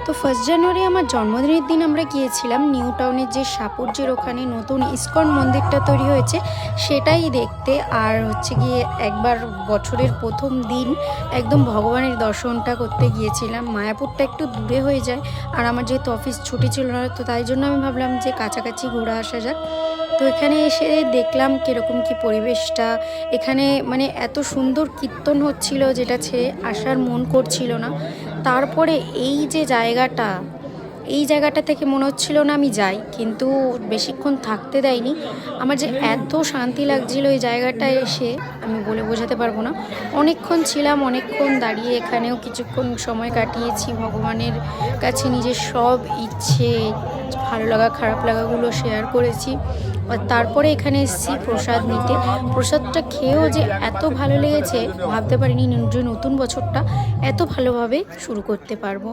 তো 1 জানুয়ারি আমার জন্মদিনের দিন আমরা গিয়েছিলাম নিউ টাউনের যে সাপুরজির ওখানে নতুন ইসকন মন্দিরটা তৈরি হয়েছে সেটাই দেখতে। আর হচ্ছে গিয়ে একবার বছরের প্রথম দিন একদম ভগবানের দর্শনটা করতে গিয়েছিলাম। মায়াপুরটা একটু দূরে হয়ে যায়, আর আমার যেহেতু অফিস ছুটি ছিল না, তো তাই জন্য আমি ভাবলাম যে কাছাকাছি ঘুরে আসা যাক। তো এখানে এসে দেখলাম কীরকম কী পরিবেশটা। এখানে মানে এত সুন্দর কীর্তন হচ্ছিল যেটা ছেড়ে আসার মন করছিল না। তারপরে এই জায়গাটা থেকে মনে হচ্ছিল না আমি যাই, কিন্তু বেশিক্ষণ থাকতে দেয়নি। আমার যে এত শান্তি লাগছিল এই জায়গাটায় এসে আমি বলে বোঝাতে পারবো না। অনেকক্ষণ ছিলাম, অনেকক্ষণ দাঁড়িয়ে এখানেও কিছুক্ষণ সময় কাটিয়েছি। ভগবানের কাছে নিজের সব ইচ্ছে, ভালো লাগা খারাপ লাগাগুলো শেয়ার করেছি। আর তারপরে এখানে এসেছি প্রসাদ নিতে। প্রসাদটা খেয়েও যে এত ভালো লেগেছে, ভাবতে পারিনি যে নতুন বছরটা এত ভালোভাবে শুরু করতে পারবো।